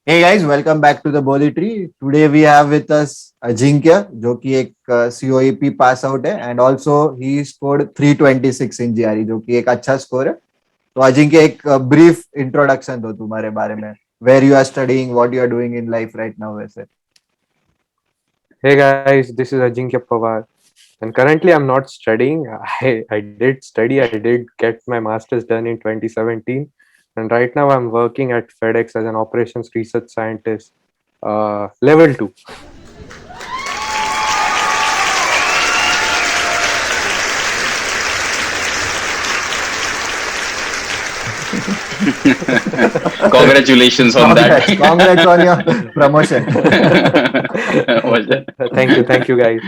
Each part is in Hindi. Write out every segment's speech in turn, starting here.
Hey guys, welcome back to the Bodhi Tree. Today we have with us Ajinkya, जो कि एक COEP pass out है and also he scored 326 in GRE, जो कि एक अच्छा स्कोर है. तो अजिंक्य एक brief introduction दो तुम्हारे बारे में. Where you are studying, what you are doing in life right now, वैसे. Hey guys, this is Ajinkya Pawar, and currently I'm not studying. I did study, I did get my master's done in 2017, and right now I'm working at FedEx as an operations research scientist, level 2. Congratulations on that. Congrats on your promotion. Thank you guys.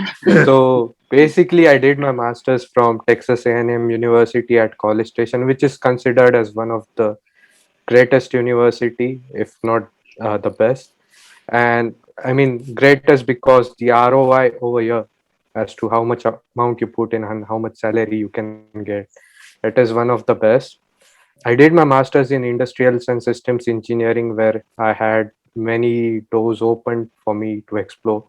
So basically, I did my master's from Texas A&M University at College Station, which is considered as one of the greatest university, if not the best. And I mean greatest because the ROI over here as to how much amount you put in and how much salary you can get, it is one of the best. I did my master's in industrials and systems engineering, where I had many doors opened for me to explore,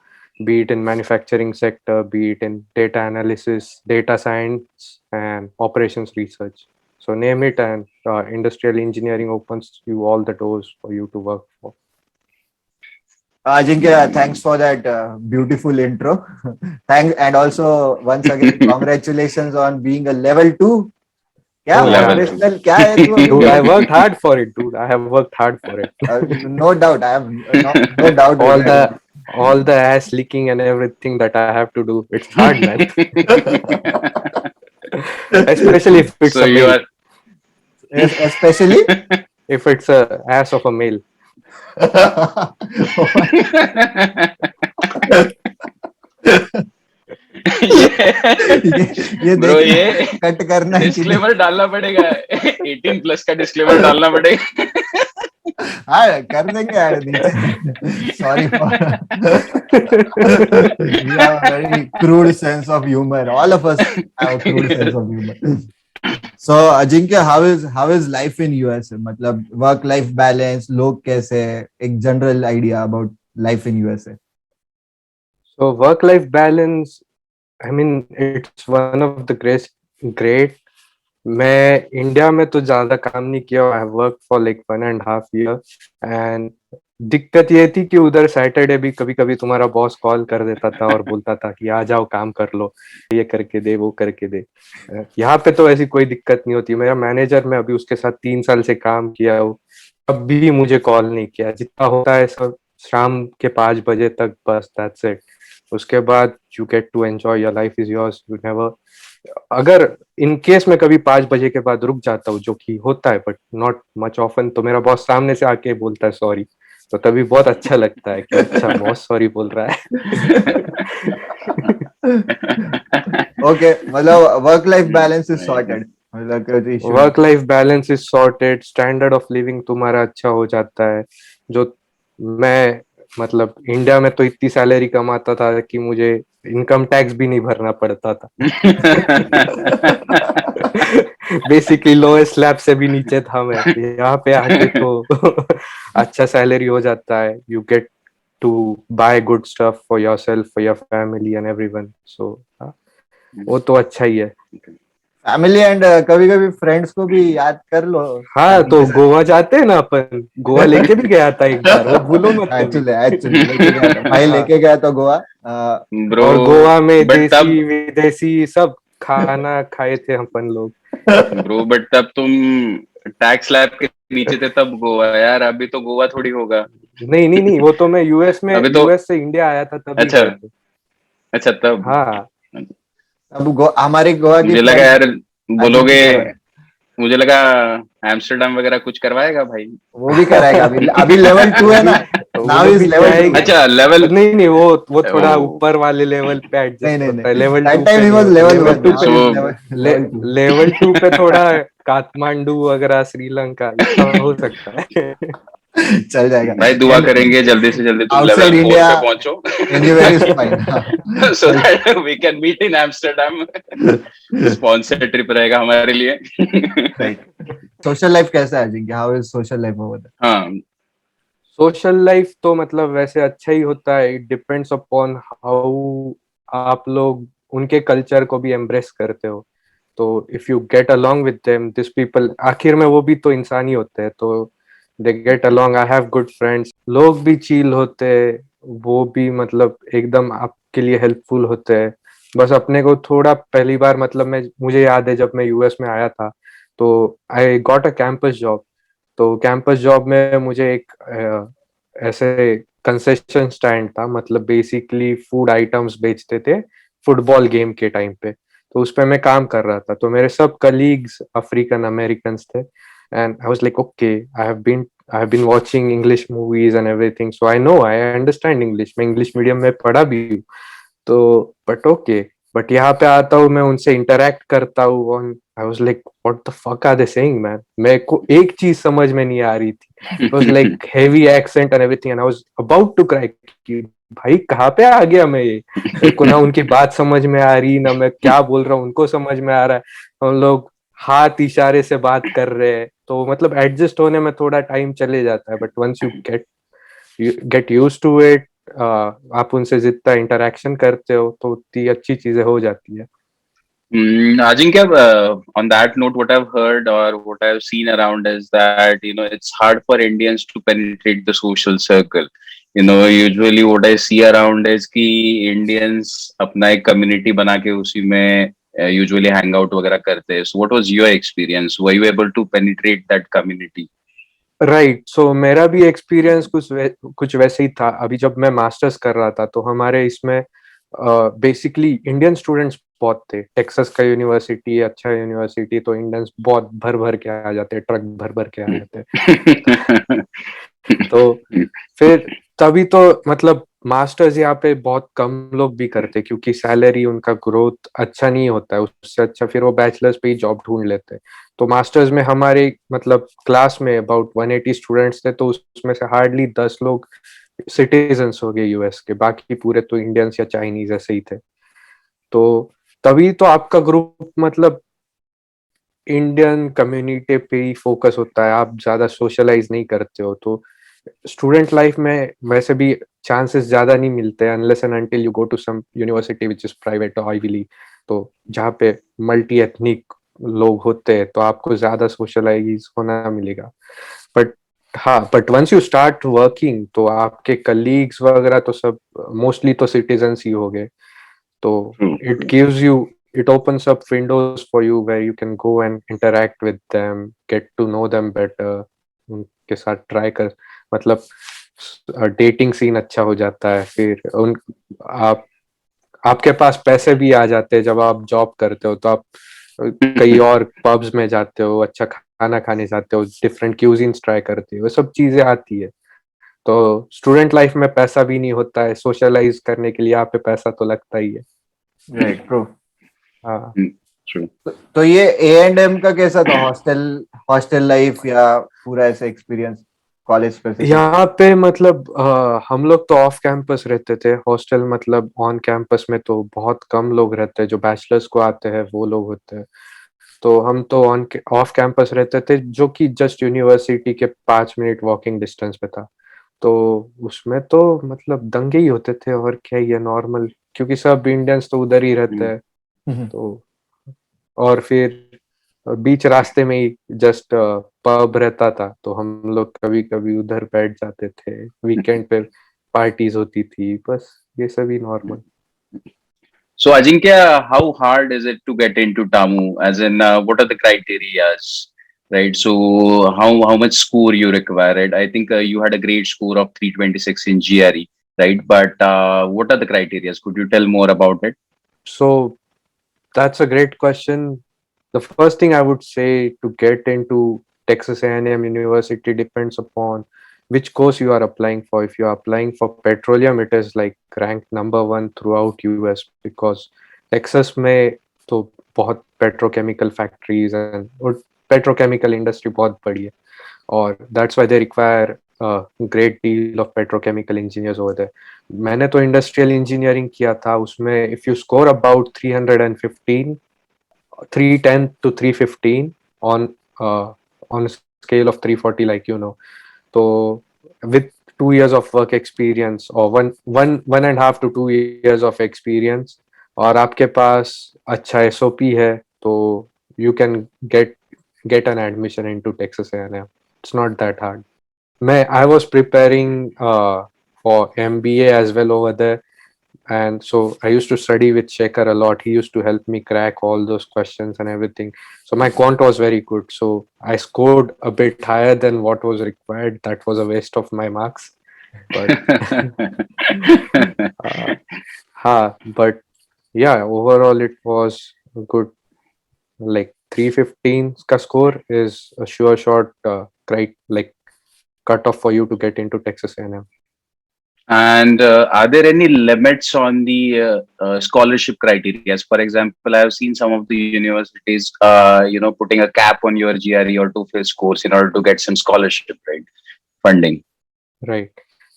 be it in manufacturing sector, be it in data analysis, data science, and operations research. So name it, and industrial engineering opens you all the doors for you to work for. Ajinkya, thanks for that beautiful intro. Thanks, and also once again, congratulations on being a level 2. क्या Oh yeah, Level मोटिवेशनल क्या है तू अभी? dude, I worked hard for it, dude. I have worked hard for it. No doubt, I have no doubt all regarding the all the ass licking and everything that I have to do. It's hard, man. 2. Especially if it's So a you male. are. it. Especially. If it's a ass of a male. ये ब्रो, देखना ये कट करना है कि नहीं? डिस्क्लेमर डालना पड़ेगा. 18 प्लस का डिस्क्लेमर डालना पड़ेगा. हाँ कर देंगे यार नीचे. Sorry for. We have a very crude sense of humor. All of us have a crude sense of humor. So Ajinkya, how is life in US? मतलब work life balance, लोग कैसे हैं? एक general idea about life in USA. So work-life balance, I mean, it's one of the great. मैं इंडिया में तो ज्यादा काम नहीं किया. I have work for like 1.5 year, and दिक्कत ये थी कि उधर सैटरडे भी कभी कभी तुम्हारा बॉस कॉल कर देता था और बोलता था कि आ जाओ काम कर लो, ये करके दे वो करके दे. यहाँ पे तो ऐसी कोई दिक्कत नहीं होती. मेरा मैनेजर, मैं अभी उसके साथ 3 साल से काम किया हूँ, कभी भी मुझे कॉल नहीं किया. जितना होता है सब शाम के 5 बजे तक, बस दैट्स इट. उसके बाद you get to enjoy, your life is yours. You never, अगर इन केस में कभी 5 बजे के बाद रुक जाता हूँ, जो कि होता है बट नॉट मच ऑफन, तो मेरा बॉस सामने से आके बोलता है सॉरी. तो तभी बहुत अच्छा लगता है कि अच्छा बॉस सॉरी बोल रहा है. Okay, मतलब work life balance is sorted. मतलब कोई issue नहीं. Work life balance is sorted, standard of living तुम्हारा अच्छा हो जाता है. जो मैं मतलब इंडिया में तो इतनी सैलरी कमाता था कि मुझे इनकम टैक्स भी नहीं भरना पड़ता था. बेसिकली लोएस्ट स्लैब से भी नीचे था मैं. यहाँ पे आके तो अच्छा सैलरी हो जाता है. You get to buy good stuff for yourself, for your family and everyone. So वो तो अच्छा ही है. फैमिली एंड कभी कभी फ्रेंड्स को भी याद कर लो. हाँ, तो गोवा जाते हैं ना अपन. गोवा लेके भी गया था एक बार, वो भूलो मत कभी. एक्चुअली लेके गया था भाई, हाँ, लेके गया था गोवा. ब्रो, और गोवा में बट तब देसी विदेशी सब खाना खाए थे अपन लोग. ब्रो बट तब तुम टैक्स स्लैब के नीचे थे तब गोवा. यार अभी तो गोवा थोड़ी होगा. नहीं नहीं नहीं, वो तो मैं अभी तो. यूएस से इंडिया आया था तभी अच्छा. गए थे. अच्छा तब. हाँ. अब हमारे गोवा की मुझे लगा फ्रेंड यार बोलोगे. अजिंक्य गोवा है. मुझे लगा एम्स्टर्डम वगैरह कुछ करवाएगा भाई. वो भी कराएगा. अभी अभी लेवल 2 है अभी ना. वो नाउ लोग इज भी लेवल 2. जाएंगे. अच्छा लेवल. नहीं नहीं, वो थोड़ा ओ. ऊपर वाले लेवल पे नहीं एडजस्ट नहीं होता है. नहीं, लेवल दैट टू टाइम पे ही नहीं वाज होता. Level level 1. टू नाउ पे, is so level 2. Level two पे थोड़ा काठमांडू वगैरह, श्रीलंका इतना हो सकता है. चल जाएगा. भाई दुआ एंड करेंगे जल्दी से जल्दी तुम आउटसाइड लेवल 4 इंडिया पे पहुंचो. Anywhere is fine. So that we can meet in Amsterdam. Sponsor trip रहेगा हमारे लिए. राइट. सोशल लाइफ कैसा है Ajinkya? How is social life over there? हाँ. सोशल लाइफ तो मतलब वैसे अच्छा ही होता है, इट डिपेंड्स अपॉन हाउ आप लोग उनके कल्चर को भी एम्ब्रेस करते हो। तो if you get along with them, this people, आखिर में वो भी तो इंसान ही होते हैं, तो they get along. I have good friends, लोग भी चिल होते हैं, वो भी मतलब एकदम आपके लिए हेल्पफुल होते हैं। बस अपने को थोड़ा पहली बार मतलब मुझे याद है जब मैं यूएस में आया था, तो I got a campus job. तो कैंपस जॉब में मुझे एक ऐसे कंसेशन स्टैंड था, मतलब बेसिकली फूड आइटम्स बेचते थे फुटबॉल गेम के टाइम पे। तो उस पे मैं काम कर रहा था, तो मेरे सब कलीग्स अफ्रीकन अमेरिकन थे, and I was like okay, I have been watching English movies and everything, so I understand English, मैं इंग्लिश मीडियम में पढ़ा भी हूँ। तो बट ओके, बट यहाँ पे आता हूँ, मैं उनसे इंटरेक्ट करता हूँ, और I was like what the fuck are they saying man, मेरे को एक चीज समझ में नहीं आ रही थी। It was like heavy accent and everything, and I was about to cry कि भाई कहाँ पे आ गया मैं ये, मेरे को ना उनकी बात समझ में आ रही, ना मैं क्या बोल रहा हूँ उनको समझ में आ रहा है। हम लोग हाथ इशारे से बात कर रहे हैं, तो मतलब एडजस्ट होने में थोड़ा टाइम चले जाता है, but once you get used to it, आप उनसे जितना इंटरेक्शन करते हो तो उतनी अच्छी चीजें हो जाती है। Ajinkya, on that note, what I've heard or what I've seen around is that it's hard for Indians to penetrate the social circle. Usually what I see around is कि Indians अपना एक community बना के उसी में usually hang out वगैरह करते हैं. So what was your experience? Were you able to penetrate that community? Right, so मेरा भी एक्सपीरियंस कुछ वैसे ही था। अभी जब मैं मास्टर्स कर रहा था, तो हमारे इसमें बेसिकली इंडियन स्टूडेंट्स बहुत थे। टेक्सास का यूनिवर्सिटी, अच्छा यूनिवर्सिटी, तो इंडियंस बहुत भर भर के आ जाते, ट्रक भर भर के आ जाते। तो फिर तभी तो मतलब मास्टर्स यहाँ पे बहुत कम लोग भी करते, क्योंकि सैलरी उनका ग्रोथ अच्छा नहीं होता है, उससे अच्छा फिर वो बैचलर्स पे ही जॉब ढूंढ लेते हैं। तो मास्टर्स में हमारे मतलब क्लास में अबाउट 180 स्टूडेंट्स थे, तो उसमें से हार्डली 10 लोग सिटीजन्स हो गए यूएस के, बाकी पूरे तो इंडियंस या चाइनीज ऐसे ही थे। तो तभी तो आपका ग्रुप मतलब इंडियन कम्युनिटी पे ही फोकस होता है, आप ज्यादा सोशलाइज नहीं करते हो। तो स्टूडेंट लाइफ में वैसे भी चांसेस ज्यादा नहीं मिलते unless and until you go to some university which is private और आईवी लीग, तो जहाँ पे मल्टी एथनिक लोग होते हैं, तो आपको ज्यादा सोशलाइज होना मिलेगा। बट हाँ, but once you start working, तो आपके कलीग्स वगैरह तो सब मोस्टली तो सिटीजन्स ही हो गए। तो True, it true. gives you, it opens up windows for you where you can go and interact with them, get to know them better, उनके साथ ट्राई कर, मतलब डेटिंग सीन अच्छा हो जाता है। फिर उन आप आपके पास पैसे भी आ जाते हैं, जब आप जॉब करते हो तो आप कई और पब्स में जाते हो, अच्छा खाना खाने जाते हो, डिफरेंट क्यूजिन्स ट्राई करते हो, वो सब चीजें आती है। तो स्टूडेंट लाइफ में पैसा भी नहीं होता है, सोशलाइज करने के लिए यहाँ पे पैसा तो लगता ही है। Right, true. हाँ, True. तो ये A&M का कैसा था, हॉस्टल हॉस्टल लाइफ या पूरा ऐसा एक्सपीरियंस, कॉलेज स्पेसिफिक? यहाँ पे मतलब हम लोग तो ऑफ कैंपस रहते थे, हॉस्टल मतलब ऑन कैंपस में तो बहुत कम लोग रहते हैं, जो बैचलर्स को आते हैं वो लोग होते हैं। तो हम तो ऑन ऑफ कैंपस रहते थे, जो कि जस्ट यूनिवर्सिटी के 5 मिनट वॉकिंग डिस्टेंस पे था। तो उसमें तो मतलब दंगे ही होते थे, और क्या ही है, नॉर्मल, क्योंकि सब इंडियंस तो उधर ही रहते हैं। तो और फिर बीच रास्ते में ही जस्ट पब रहता था, तो हम लोग कभी कभी उधर बैठ जाते थे, वीकेंड पे पार्टीज होती थी, बस ये सभी normal. So, Ajinkya, how hard is it to get into TAMU? As in, what are the criterias, right? So, how much score you required? I think you had a great score of 326 in GRE, right? But what are the criterias? Could you tell more about it? So that's a great question. The first thing I would say, to get into Texas A&M University depends upon which course you are applying for. If you are applying for petroleum, it is like ranked #1 throughout US, because Texas में तो बहुत petrochemical factories and petrochemical industry बहुत बड़ी है, और that's why they require a great deal of petrochemical engineers over there. मैंने तो इंडस्ट्रियल इंजीनियरिंग किया था, उसमें if you score about 315, 310 to 315 on on a scale of 340, like, you know, तो with 2 years of work experience or one and a half to 2 years of experience और आपके पास अच्छा SOP है तो you can get an admission into Texas A&M. It's not that hard. I was preparing for MBA as well over there, and so I used to study with Shekhar a lot. He used to help me crack all those questions and everything. So my quant was very good. So I scored a bit higher than what was required. That was a waste of my marks, but uh, but yeah, overall it was good. Like 315 ka score is a sure shot, like cut off for you to get into Texas A&M. And are there any limits on the scholarship criteria? For example, I have seen some of the universities, putting a cap on your GRE or TOEFL scores in order to get some scholarship, right? Funding. Right.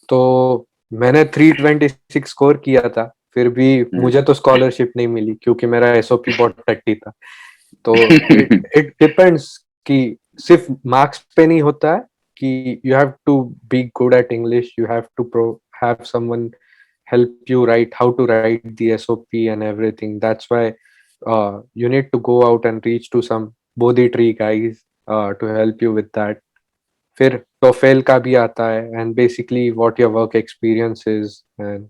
तो मैंने 326 स्कोर किया था, फिर भी मुझे तो स्कॉलरशिप नहीं मिली क्योंकि मेरा एसओपी बहुत टट्टी था. तो इट डिपेंड्स कि सिर्फ मार्क्स पे नहीं होता है कि you have to be good at English, you have to have someone help you write how to write the SOP and everything. That's why you need to go out and reach to some Bodhi Tree guys to help you with that. फिर TOEFL का भी आता है and basically what your work experience is, and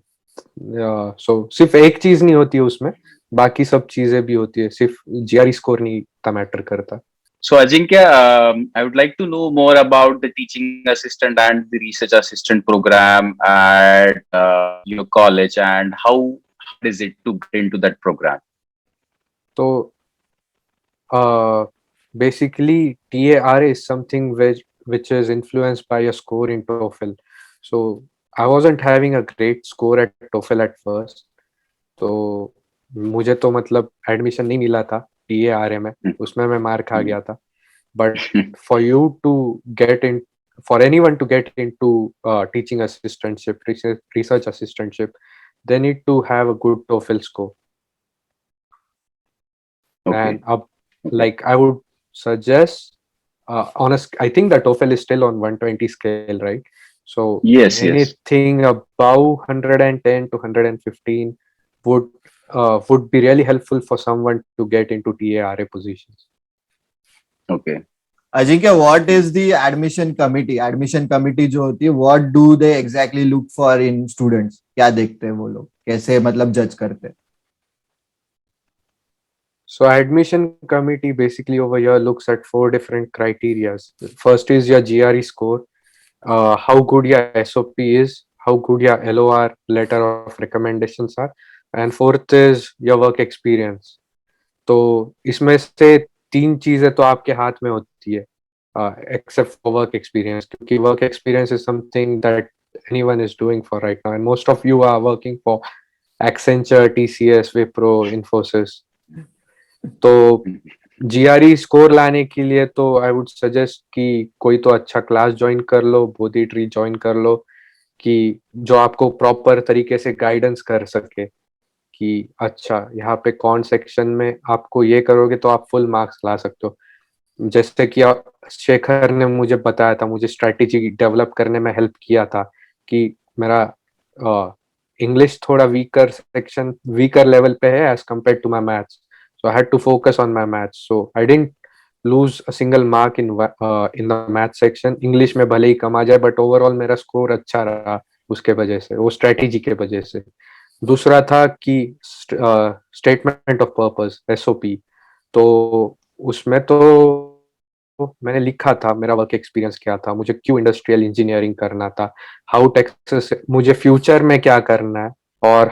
so सिर्फ एक चीज नहीं होती है उसमें, बाकी सब चीजें भी होती है, सिर्फ GRE स्कोर नहीं इतना मैटर करता. So Ajinkya, I would like to know more about the teaching assistant and the research assistant program at your college, and how hard is it to get into that program? So basically TAR is something which is influenced by your score in TOEFL. So I wasn't having a great score at TOEFL at first, तो मुझे तो मतलब एडमिशन नहीं मिला था TARA में, उसमें मैं मार खा गया था. But for you to get in, for anyone to get into teaching assistantship, research assistantship, they need to have a good TOEFL score. Okay. And like I would suggest, I think the TOEFL is still on 120 scale, right? So Yes. anything above 110 to 115 would be really helpful for someone to get into TARA positions. Okay. Ajinkya, what is the admission committee? Admission committee जो होती है, what do they exactly look for in students? क्या देखते हैं वो लोग? कैसे मतलब judge करते हैं? So admission committee basically over here looks at 4 different criteria. First is your GRE score, how good your SOP is, how good your LOR, letter of recommendations are, and fourth is your work experience. तो इसमें से 3 चीजें तो आपके हाथ में होती है, except for work experience, क्योंकि work experience is something that anyone is doing for right now, and most of you are working for Accenture, TCS, Wipro, Infosys. तो GRE स्कोर लाने के लिए तो आई वुड सजेस्ट कि कोई तो अच्छा क्लास ज्वाइन कर लो, बोधी ट्री ज्वाइन कर लो, कि जो आपको प्रॉपर तरीके से गाइडेंस कर सके कि अच्छा यहाँ पे कौन सेक्शन में आपको ये करोगे तो आप फुल मार्क्स ला सकते हो. जैसे कि शेखर ने मुझे बताया था, मुझे स्ट्रेटेजी डेवलप करने में हेल्प किया था कि मेरा इंग्लिश थोड़ा वीकर लेवल पे है as compare to my maths. So I had to focus on my maths. So I didn't lose a single mark in the math section. English में भले ही कम आ जाए, but overall मेरा स्कोर अच्छा रहा उसके वजह से, वो स्ट्रेटेजी के वजह से. दूसरा था कि स्टेटमेंट ऑफ पर्पस SOP. तो उसमें तो मैंने लिखा था मेरा वर्क एक्सपीरियंस क्या था, मुझे क्यों इंडस्ट्रियल इंजीनियरिंग करना था, हाउ टेक्सास मुझे फ्यूचर में क्या करना है, और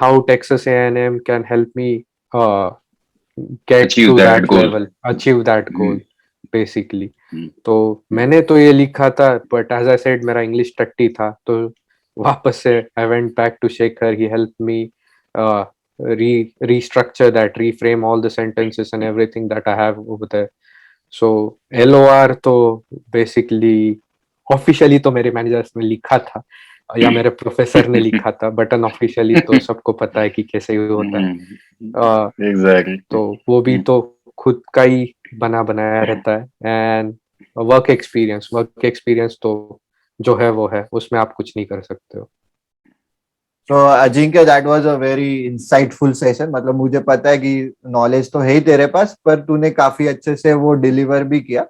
how Texas A&M can help me get Achieve to that that goal. level, achieve that goal basically. Hmm. तो मैंने तो ये लिखा था, but as I said मेरा इंग्लिश टट्टी था, तो वापस से I went back to Shekhar. He helped me restructure that, reframe all the sentences and everything that I have over there. So LOR तो basically ऑफिशियली तो मेरे मैनेजर्स ने लिखा था या मेरे प्रोफेसर ने लिखा था, बट अनऑफिशियली तो सबको पता है कि कैसे होता है. Exactly. तो वो भी तो खुद का ही बनाया रहता है. एंड वर्क एक्सपीरियंस तो जो है वो है, उसमें आप कुछ नहीं कर सकते हो। तो Ajinkya, that was a very insightful session. मतलब मुझे पता है कि नॉलेज तो है ही तेरे पास, पर तूने काफी अच्छे से वो डिलीवर भी किया।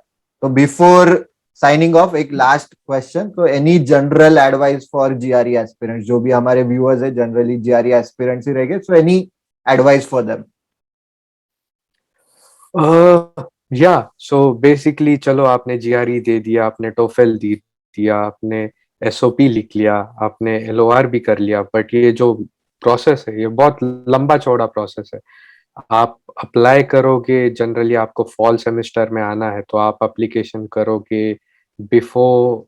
तो बिफोर साइनिंग ऑफ, एक लास्ट क्वेश्चन, तो any general advice for GRE aspirants, जो भी हमारे व्यूअर्स है जनरली जीआरई एस्पिरेंट्स ही रहेंगे, so any advice for them? या सो बेसिकली चलो, आपने जीआरई दे दिया, आपने टोफेल दे दिया, आपने एसओपी लिख लिया, आपने एलओआर भी कर लिया, बट ये जो प्रोसेस है ये बहुत लंबा चौड़ा प्रोसेस है। आप अप्लाई करोगे, जनरली आपको फॉल सेमेस्टर में आना है तो आप एप्लीकेशन करोगे before,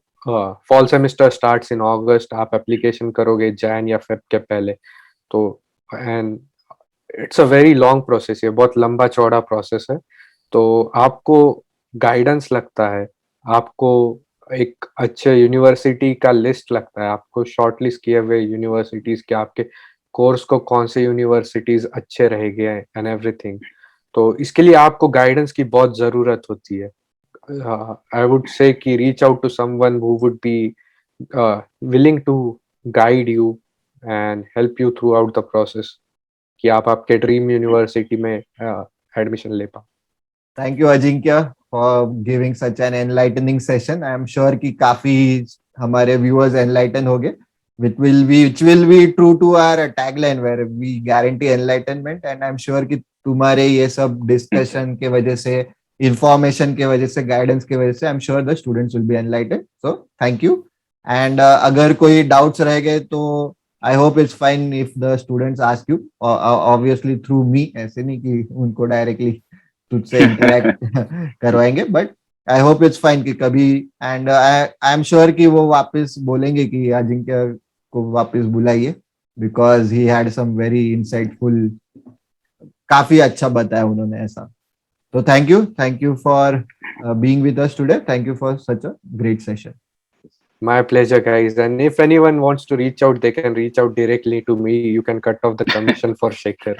fall semester starts in August, आप एप्लीकेशन करोगे जैन या फेब के पहले। तो and it's a very long process, ये बहुत लंबा चौड़ा प्रोसेस है। तो आपको गाइडेंस लगता है, आपको एक अच्छे यूनिवर्सिटी का लिस्ट लगता है, आपको शॉर्ट लिस्ट किए हुए यूनिवर्सिटीज के आपके कोर्स को कौन से यूनिवर्सिटीज अच्छे रहेंगे एंड एवरीथिंग। तो इसके लिए आपको गाइडेंस की बहुत जरूरत होती है। आई वुड से कि reach out to someone who would be willing to guide you and help you throughout the process, कि आप आपके ड्रीम यूनिवर्सिटी में एडमिशन ले पाओ। Thank you Ajinkya for giving such an enlightening session. I am sure कि काफी हमारे व्यूअर्स एनलाइटन हो गए, which will be true to our tagline where we guarantee enlightenment, and I'm sure कि तुम्हारे ये सब डिस्कशन के वजह से, इंफॉर्मेशन के वजह से, गाइडेंस के वजह से, I am sure the students will be enlightened. So thank you. And अगर कोई डाउट्स रह गए तो I hope it's fine if the students ask you, obviously through me, ऐसे नहीं कि उनको डायरेक्टली तुझसे इंटरेक्ट करवाएंगे, but I hope it's fine कि कभी, एंड आई एम श्योर कि वो वापस बोलेंगे कि अजिंक्य को वापस बुलाइए, because he had some very insightful, काफी अच्छा बताया उन्होंने ऐसा। तो thank you for being with us today, thank you for such a great session. My pleasure, guys. And if anyone wants to reach out, they can reach out directly to me. You can cut off the commission for Shekhar.